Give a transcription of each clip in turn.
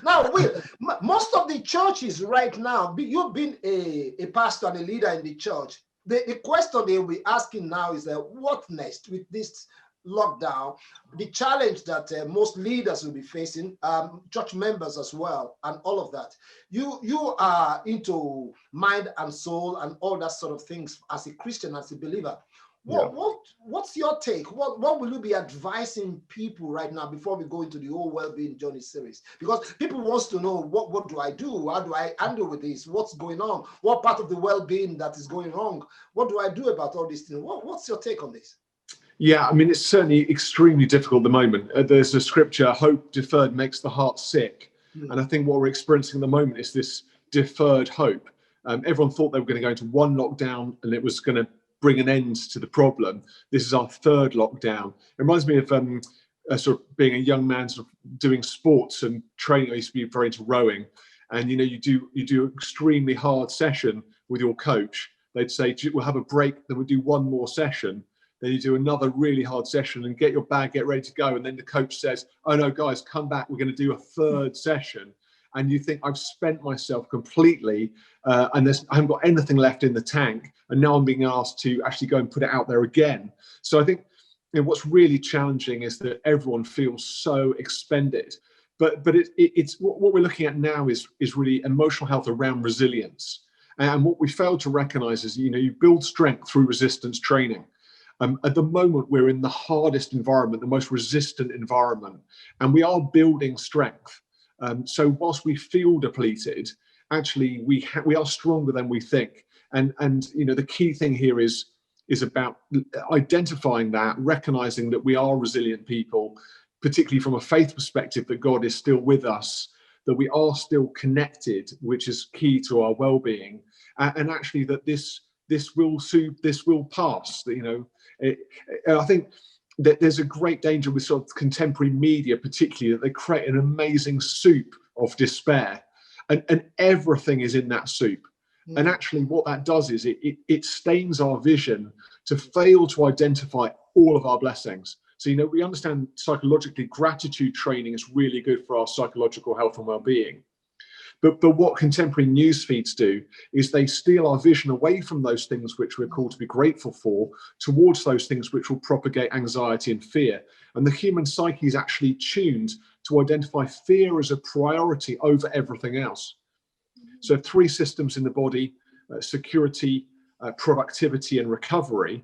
Now, Will, most of the churches right now, you've been a pastor and a leader in the church. The question they'll be asking now is what next with this lockdown? The challenge that most leaders will be facing, church members as well, and all of that. You are into mind and soul and all that sort of things as a Christian, as a believer. What's your take? What will you be advising people right now before we go into the whole well-being journey series? Because people wants to know what do I do? How do I handle with this? What's going on? What part of the well-being that is going wrong? What do I do about all these things? What's your take on this? Yeah, I mean, it's certainly extremely difficult at the moment. There's a scripture, hope deferred makes the heart sick. And I think what we're experiencing at the moment is this deferred hope. Everyone thought they were going to go into one lockdown and it was going to bring an end to the problem. This is our third lockdown. It reminds me of sort of being a young man, sort of doing sports and training. I used to be very into rowing, and you do an extremely hard session with your coach. They'd say, we'll have a break, then we'll do one more session. Then you do another really hard session and get your bag, get ready to go. And then the coach says, oh no, guys, come back. We're going to do a third session. And you think, I've spent myself completely and I haven't got anything left in the tank. And now I'm being asked to actually go and put it out there again. So I think what's really challenging is that everyone feels so expended. But it's what we're looking at now is really emotional health around resilience. And what we fail to recognize is, you build strength through resistance training. At the moment, we're in the hardest environment, the most resistant environment, and we are building strength. So whilst we feel depleted, actually we are stronger than we think. And the key thing here is about identifying that, recognizing that we are resilient people, particularly from a faith perspective, that God is still with us, that we are still connected, which is key to our well-being, and actually that this will pass. I think that there's a great danger with sort of contemporary media, particularly, that they create an amazing soup of despair, and everything is in that soup. And actually what that does is it stains our vision to fail to identify all of our blessings. So, we understand psychologically gratitude training is really good for our psychological health and well-being. But what contemporary news feeds do is they steal our vision away from those things which we're called to be grateful for, towards those things which will propagate anxiety and fear. And the human psyche is actually tuned to identify fear as a priority over everything else. So 3 systems in the body, security, productivity and recovery.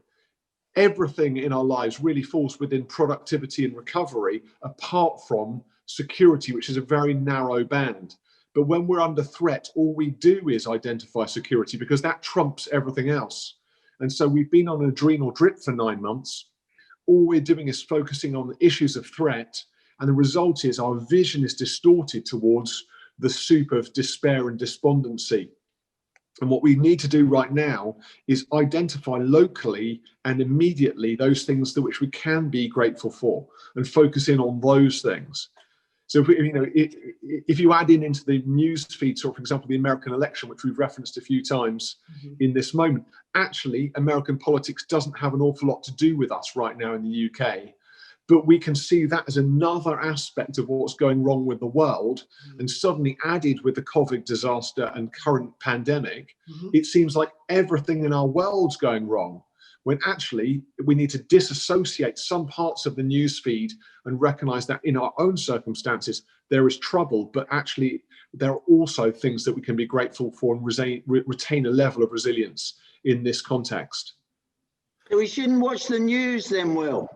Everything in our lives really falls within productivity and recovery, apart from security, which is a very narrow band. But when we're under threat, all we do is identify security, because that trumps everything else. And so we've been on an adrenal drip for 9 months. All we're doing is focusing on the issues of threat. And the result is our vision is distorted towards the soup of despair and despondency. And what we need to do right now is identify locally and immediately those things that which we can be grateful for, and focus in on those things. So if you add into the news feed, so for example, the American election, which we've referenced a few times in this moment, actually American politics doesn't have an awful lot to do with us right now in the UK. But we can see that as another aspect of what's going wrong with the world. And suddenly added with the COVID disaster and current pandemic, it seems like everything in our world's going wrong, when actually we need to disassociate some parts of the news feed and recognize that in our own circumstances, there is trouble, but actually there are also things that we can be grateful for and retain a level of resilience in this context. So we shouldn't watch the news then, Will?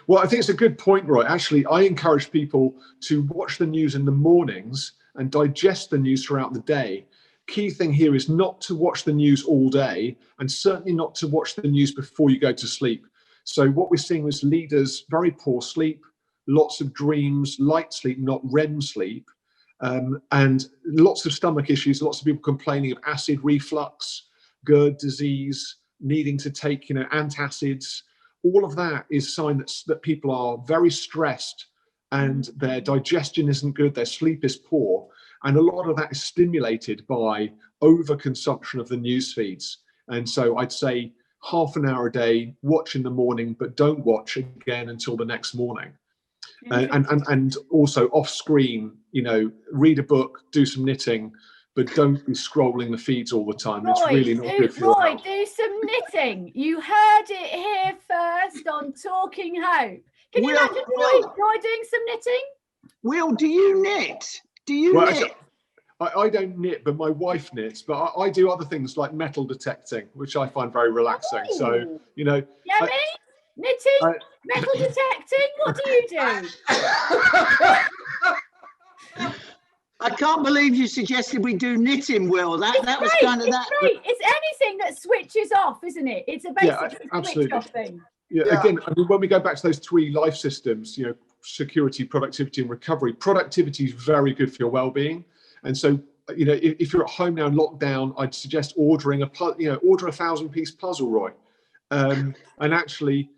Well, I think it's a good point, Roy. Actually, I encourage people to watch the news in the mornings and digest the news throughout the day. Key thing here is not to watch the news all day, and certainly not to watch the news before you go to sleep. So what we're seeing is leaders, very poor sleep, lots of dreams, light sleep, not REM sleep, and lots of stomach issues, lots of people complaining of acid reflux, GERD disease, needing to take, antacids. All of that is a sign that people are very stressed and their digestion isn't good, their sleep is poor. And a lot of that is stimulated by overconsumption of the news feeds. And so I'd say half an hour a day, watch in the morning, but don't watch again until the next morning. and also off screen, read a book, do some knitting, but don't be scrolling the feeds all the time. It's really not good for your health. Do some knitting. You heard it here first on Talking Hope. Can you imagine Joy doing some knitting? Will, do you knit? Do you knit? I don't knit, but my wife knits. But I do other things like metal detecting, which I find very relaxing. Ooh. So, Yummy? Knitting? Metal detecting? What do you do? I can't believe you suggested we do knitting, Will. That was kind of that. Great. It's anything that switches off, isn't it? It's a basic switch off thing. Yeah, again, I mean, when we go back to those 3 life systems, security, productivity, and recovery, productivity is very good for your well-being. And so, if you're at home now in lockdown, I'd suggest ordering order a 1,000-piece puzzle, Roy. And actually,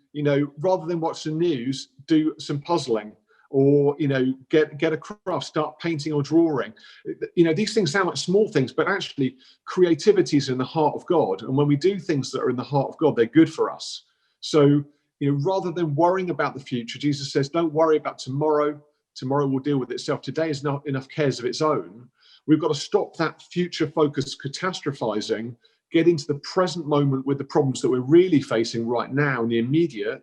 rather than watch the news, do some puzzling. Or get a craft, start painting or drawing. These things sound like small things, but actually creativity is in the heart of God, and when we do things that are in the heart of God, they're good for us. So rather than worrying about the future, Jesus says, don't worry about tomorrow. Tomorrow will deal with itself. Today is not enough cares of its own. We've got to stop that future focused catastrophizing, get into the present moment with the problems that we're really facing right now in the immediate,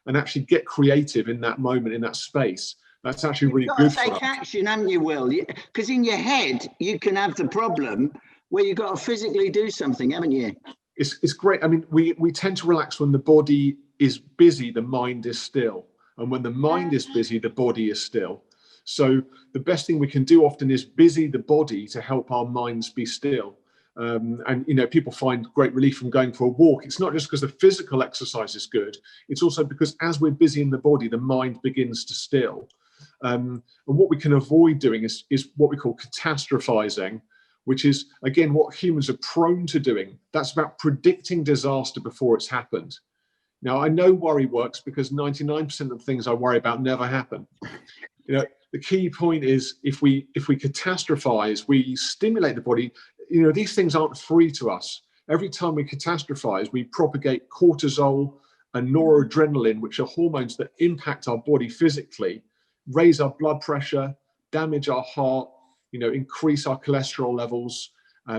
and actually get creative in that moment, in that space. That's actually really good for us. Take action, haven't you, Will? Because in your head, you can have the problem where you've got to physically do something, haven't you? It's great. I mean, we tend to relax when the body is busy, the mind is still. And when the mind is busy, the body is still. So the best thing we can do often is busy the body to help our minds be still. And people find great relief from going for a walk. It's not just because the physical exercise is good, it's also because as we're busy in the body, the mind begins to still. And what we can avoid doing is what we call catastrophizing, which is, again, what humans are prone to doing. That's about predicting disaster before it's happened. Now, I know worry works because 99% of the things I worry about never happen. The key point is if we catastrophize, we stimulate the body. These things aren't free to us. Every time we catastrophize, we propagate cortisol and noradrenaline, which are hormones that impact our body physically, raise our blood pressure, damage our heart, increase our cholesterol levels,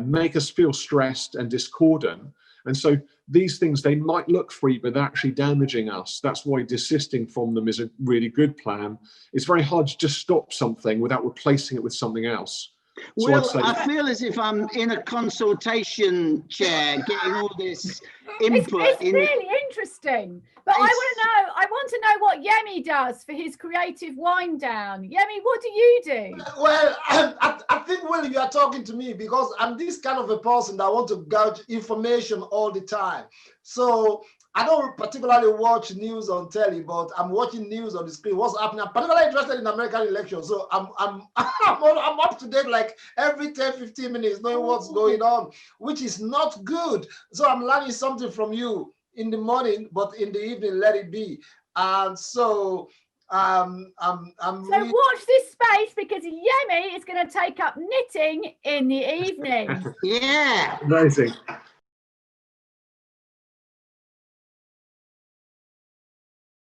make us feel stressed and discordant. And so these things, they might look free, but they're actually damaging us. That's why desisting from them is a really good plan. It's very hard to just stop something without replacing it with something else. Well, I feel as if I'm in a consultation chair getting all this input. It's really interesting. But I want to know what Yemi does for his creative wind down. Yemi, what do you do? Well, I think, Will, you are talking to me because I'm this kind of a person that want to gouge information all the time. So I don't particularly watch news on telly, but I'm watching news on the screen. What's happening? I'm particularly interested in American elections, so I'm up to date like every 10, 15 minutes, knowing what's going on, which is not good. So I'm learning something from you in the morning, but in the evening, let it be. And so I'm really... watch this space because Yemi is going to take up knitting in the evening. Yeah, amazing.